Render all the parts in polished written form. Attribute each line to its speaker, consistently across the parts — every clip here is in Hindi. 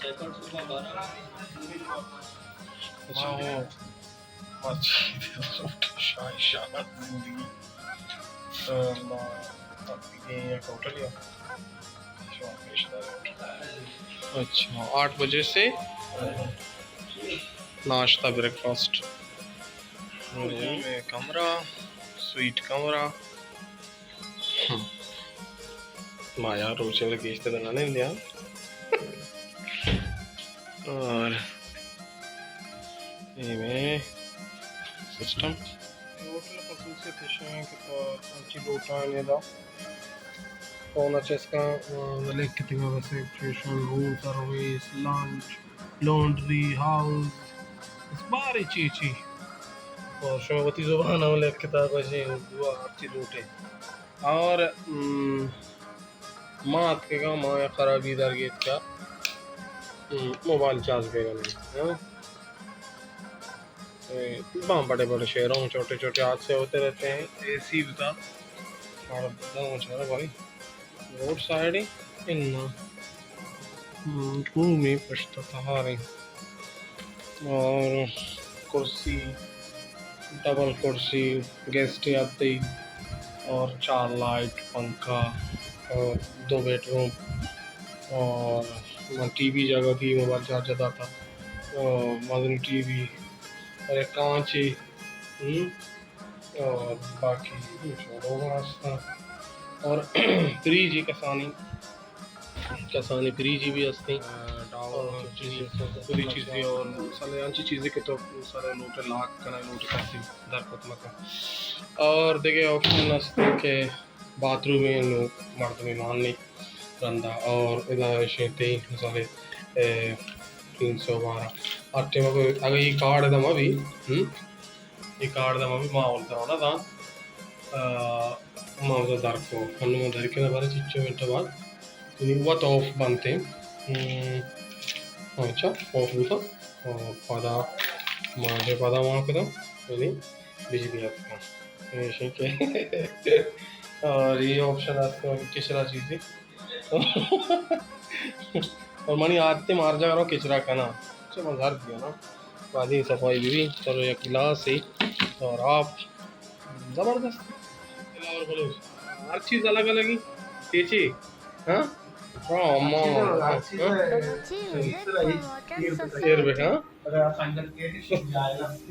Speaker 1: अच्छा वो शान जिंदगी ये एक होटल है। अच्छा 8 बजे से नाश्ता ब्रेकफास्ट में कमरा स्वीट कमरा माया रोचे लगे इस तरह नहीं लिया और ये में सिस्टम होटल खसूसियत है कि अच्छी लोटा है दा कौन अच्छा इसका लेक कितना वैसे room service lunch laundry house इस बारे चीची और शोभती जुबान वाले किताब ऐसे हुआ अच्छी लूटे और मात के का माया खराबी दरगेत का मोबाइल चार्ज पे नहीं हाँ बड़े बड़े शहरों में छोटे छोटे हादसे होते रहते हैं एसी बता और भाई रोड साइड ही इन्ना घूमी पछता रही और कुर्सी डबल कुर्सी गेस्ट आते ही और 4 लाइट पंखा और 2 बेडरूम और टीवी जगह थी मोबाइल चार्जर था और मदनी टीवी और एक कांच ही और बाकी और फ्रिज ही कसानी फ्रिज ही भी हंसती पूरी चीज़ें और सारे अच्छी चीज़ें के तो सारे नोटे लाख का नोटे काफ़ी दरपत मका और देखिए ऑप्शन हंसते के बाथरूम में लोग मर्द मेहमान नहीं रंदा और इधर शेते सारे 312 अट्ठे में कोई अगर ये कार्ड दमा भी ये कार्ड दमा भी माहौल था ना था माउज़ दर को हनुमान दर के बारे चिच्चो मिनट बाद वो तो ऑफ बनते अच्छा ऑफ होता और पदा मारे पदा वहाँ पे तो नहीं बिजली आता ऐसे के और ये ऑप्शन आता है किचरा चीज़ें और मनी आते मार जा रहा हूँ किचरा का ना चलो घर दिया ना वादी सफाई भी चलो या गिलास ही और आप ज़बरदस्त और बोलो हर चीज़ अलग अलग ही चीची हाँ अम्मा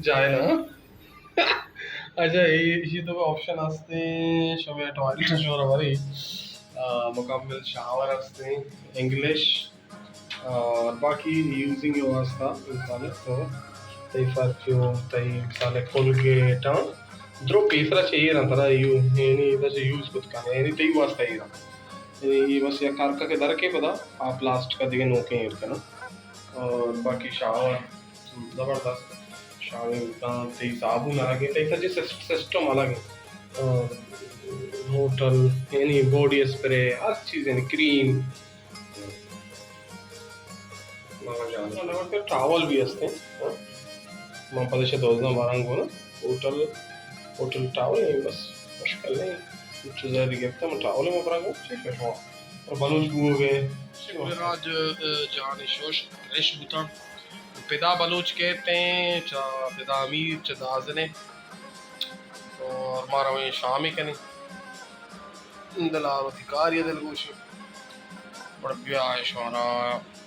Speaker 1: जाए ना अच्छा ये तो ऑप्शन असते शोभे टॉयलेट शोर हमारी मुकम्मल शावर असते इंग्लिश और बाकी यूजिंग व्यवस्था इंसान तो तई परफ्यूम तई मिसाल कोलगेट द्रो तीसरा चाहिए ना थोड़ा यू नहीं बस यूज खुद का नहीं तई वास्ता ही ना ये बस या कार के दर के पता आप लास्ट का दिखे नोके हैं का ना और बाकी शावर ज़बरदस्त शावर का तई साबुन अलग है तई सजे सिस्टम अलग है और होटल यानी बॉडी स्प्रे हर चीज़ यानी क्रीम ट्रैवल भी असते मां पदेश दोजना बारंगो ना होटल ट्रैवल बस मुश्किल नहीं कुछ ज़्यादा गिरता मैं ट्रैवल में बारंगो ठीक है और बलूच भी हो गए राज जान शोश रेश बुता पिता बलूच कहते हैं चा पिता अमीर चा दाजने और मारा वही शामी कने दलाल अधिकारी दिल कुछ बड़ा प्यार शोरा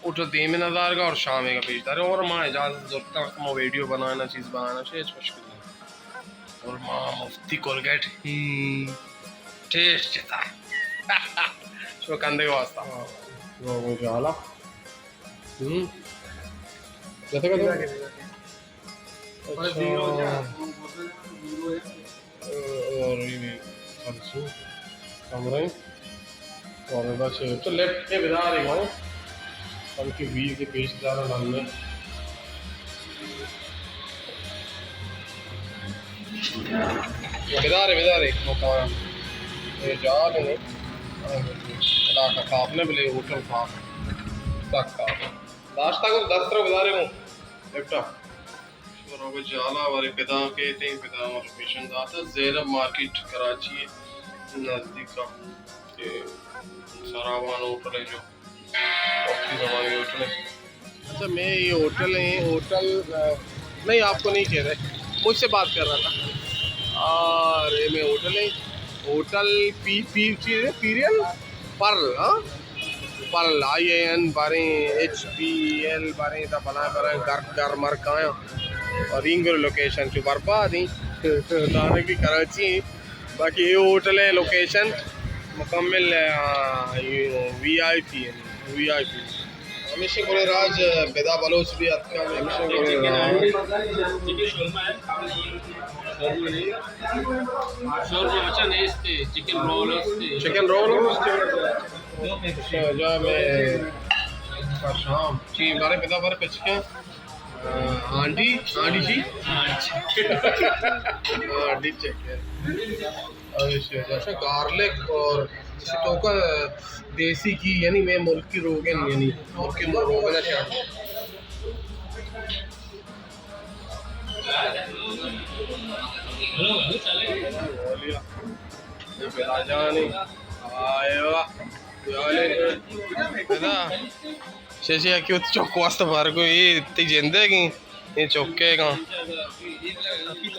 Speaker 1: उठ देमे नज़ार का और शामे का पेशदार और माँ इजाज़त ज़रूरत है मैं वीडियो बनाना चीज़ बनाना चाहिए मुश्किल नहीं और माँ मुफ्ती कोलगेट टेस्ट था शो कंधे का वास्ता वो मुझे आला जैसे का और ये भी सरसों कमरे और बस तो लेफ्ट के बिना रही हूँ उनके बीच के पेश ज़्यादा डाल में बिदारे मौका ये जा रहे इलाका साफ ने बोले होटल साफ तक नाश्ता को 10 तरह बिदारे हूँ लेफ्टा और जाला वाले पिता के थे पिता और लोकेशन दाता ज़ैनब मार्केट कराची नज़दीक का ये सरावान होटल है जो होटल है अच्छा मैं ये होटल है होटल नहीं आपको नहीं कह रहे, मुझसे बात कर रहा था। और ये मैं होटल है होटल पी पी पीरियल पर्ल हाँ पर्ल IAN बारे HPL बारे ता बना बना घर घर मर कहाँ और इंगर लोकेशन जो बर्बाद ही नारे की कराची बाकी ये होटल है लोकेशन मुकम्मल VIP है VIP हमेशा बोले राज बेदा बलोच भी अच्छा हमेशा बोले चिकन रोल जा मैं शाम ची बारे बेदा बारे पचके आंटी आंटी जी आंटी चेक है अच्छा गार्लिक और तो का देसी की यानी मैं मुल्क की रोगन यानी मुल्क की रोगन अच्छा जाने आया याले बेटा शेषे क्यों चौक वास्ते बाहर को ये इतनी जिंदे की ये चौके का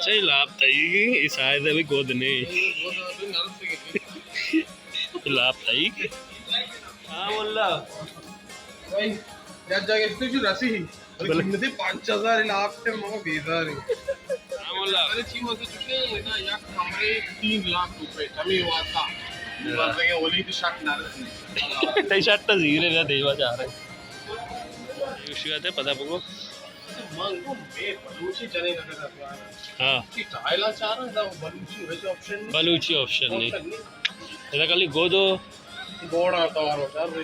Speaker 2: सही लाभ तई इस आयत भी गोद नहीं लाभ तई हाँ बोला
Speaker 1: भाई यार जगह इतनी जो रसी कितने 5000 लाख से मो बेजार है
Speaker 2: हाँ बोला
Speaker 1: अरे चीज हो चुके हैं ना यार कमरे 3 लाख रुपए कमी हुआ था बात है ओली की शक ना
Speaker 2: टी शर्ट तो जीरे ना देवा जा रहे विषय है पता पको
Speaker 1: मंगो मैं बलूची चने लगा था
Speaker 2: हाँ
Speaker 1: कि टाइला चाह रहा था Baluchi veg option
Speaker 2: Baluchi option नहीं इधर खाली गोदो
Speaker 1: गोड़ आता और चार भाई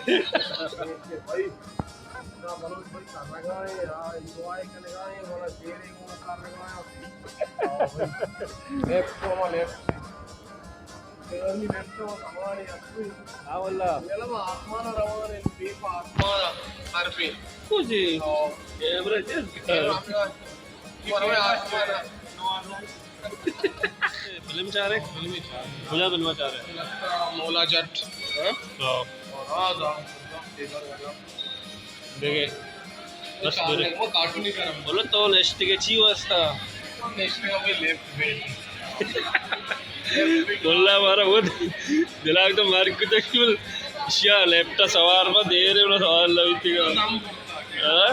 Speaker 1: ना बलूच भाई खाना खाए यार एंजॉय करने गए वाला शेयरिंग वो कर रहे हैं लेफ्ट को लेफ्ट तेरी लेफ्ट को हमारी अपनी
Speaker 2: हाँ बोला
Speaker 1: ये लो आसमान रवाना है दीप आसमान हर पे
Speaker 2: कुछ कैमरा चल फिल्म चाह रहे मुझे फिल्म चाह रहे
Speaker 1: मौला जट
Speaker 2: हाँ देखे बस
Speaker 1: वो कार्टून ही कर
Speaker 2: बोलो तो नेक्स्ट के ची वास्ता
Speaker 1: नेक्स्ट में अभी लेफ्ट वेट
Speaker 2: बोला हमारा वो दिलाग तो मार के तक शिया लेफ्टा सवार में दे रहे ना सवार लविती का हाँ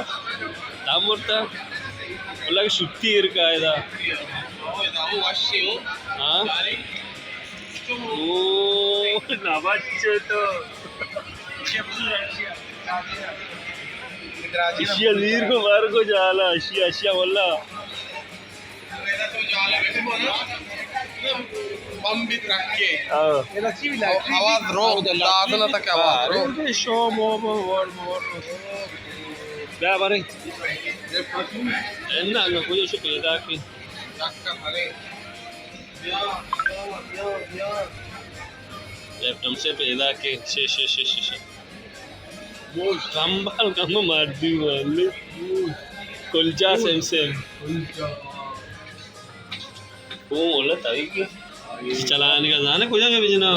Speaker 2: दाम बोलता बोला कि शुक्ति इरका है दा हाँ ओ ना बच्चे तो शिया वीर को मार को जाला शिया शिया बोला
Speaker 1: बम भी रख के
Speaker 2: हाँ
Speaker 1: आवाज रो दादना तक आवाज रो
Speaker 2: शो मोर क्या बारे ना ना कुछ ऐसे पैदा की लेफ्टम से पैदा के शे वो कम मार दी वाले कुलचा सेम वो बोला तभी कि चलाने का जाना कुछ आगे भेजना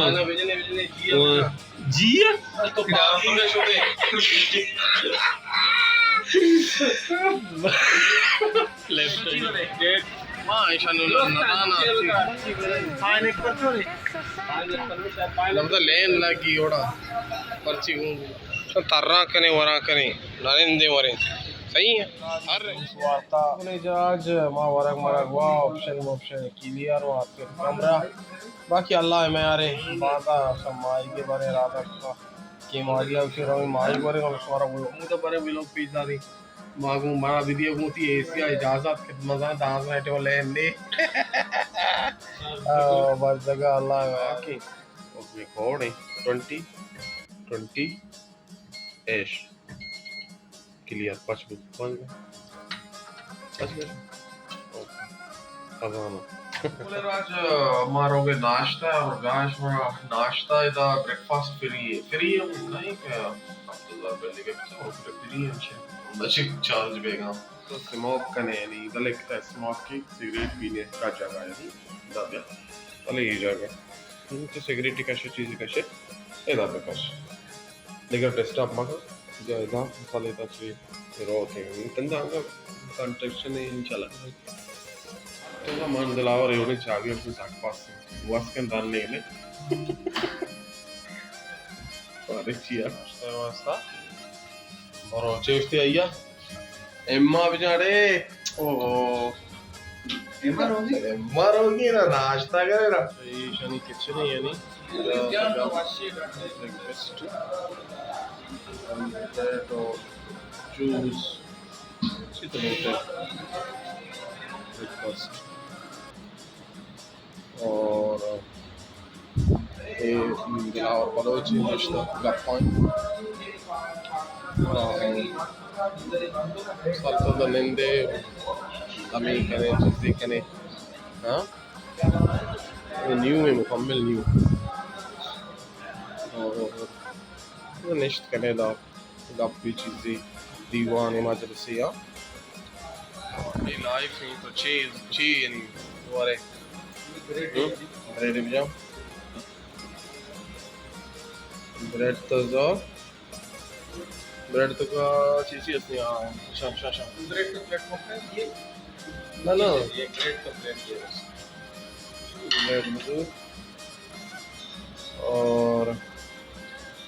Speaker 2: जिया
Speaker 1: तो बाथरूम में छोड़े
Speaker 2: लेफ्ट
Speaker 1: मां ऐसा ना नमदा लेन लगी ओड़ा पर्ची तो तररा कने वरा कने नरेंद्र वरे सही है हर वार्ता अपने जहाज मां वरक मरक वा ऑप्शन क्लियर हो आपके कमरा बाकी अल्लाह में यारे बाता समाई के बारे रात का के मारिया उसे रंग माई बारे और सारा वो तो बारे भी लोग पिज्जा दी मागू मारा वीडियो मोती एशिया इजाजत खिदमत दास बैठे वाले ने बस जगह अल्लाह की ओके कोड है 20 एश क्लियर 5 बोले राज मारोगे नाश्ता और नाश्ता इधर ब्रेकफास्ट फ्री है नहीं क्या अब तो पहले के फ्री है अच्छी चार्ज बेगा तो स्मोक करने नहीं इधर लिखता है स्मोक की सिगरेट पीने का जगह है दादा वाले ये जगह तो सिगरेट का चीज का इधर पे लेकर टेस्ट आप मगर Gayda mısale taşı roke. Tenda anga context ne inşallah. Tenda mandala var yone çabi yapsın sakpas. Vasken dan ne? Pareciya. İşte vasta. Oro çeşti ayya. Emma बिचारे ओ एम्मा रोगी ना नाश्ता करे ना ये शनि किचन है यानी ब्रेकफास्ट तो जूस इतना होता है ब्रेकफास्ट और ये और बलोची नाश्ता गप्पां salto da nende americane chizikane हाँ न्यू में मुकम्मल न्यू और नेक्स्ट कनेडा गप्पी चीज़ें दीवान हिमाचल से या ये लाइफ में तो ची यानी वारे ब्रेड भी जाओ ब्रेड तो जाओ ब्रेड तो का चीज़ असली हाँ शाम ब्रेड तो प्लेटफॉर्म पे ये ना ये ब्रेड तो ब्रेड ये ब्रेड मजदूर और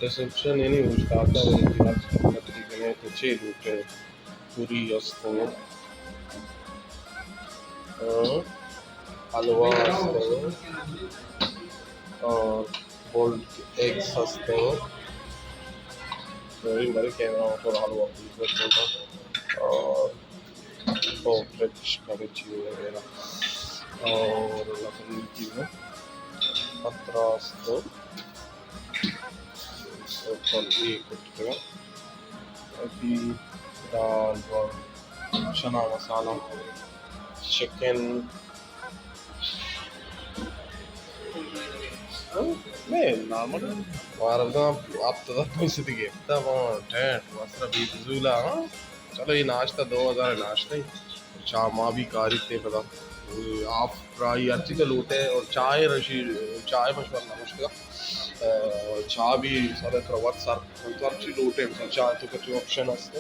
Speaker 1: रिसेप्शन यानी वो स्टार्टर है इलाज करने के लिए तो छह रूट है पूरी अस्ते हैं हलवा अस्ते हैं और बोल्ड एग्स अस्ते हैं very very कैमरा और हलवा और तो फ्रेश कैबेज वगैरह और लकड़ी की में पत्रास्त और ये कुछ अभी दाल और चना मसाला चिकन नहीं नॉर्मल वारदा आप तो पैसे दिए तब टेंट वस्त्र भी जुला चलो ये नाश्ता 2000 नाश्ता ही चाय माँ भी कारी थे पता आप फ्राई अच्छी तो लूटे और चाय रशी चाय मशहूर ना मुश्किल चाय भी सारे प्रवाद सर अच्छी लूटे चाय तो कुछ ऑप्शन असते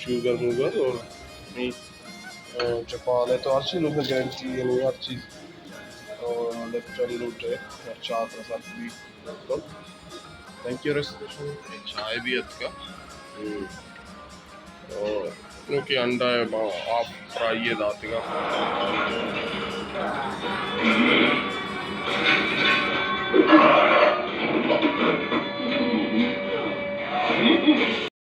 Speaker 1: शुगर मुगर और मी चपाले तो अच्छी लूटे गारंटी यानी हर चीज़ और लेफ्टन लूटे और चाय प्रसाद भी थैंक यू रेस्टोरेंट चाय भी अच्छा और क्योंकि अंडा है आप फ्राई ये दाते का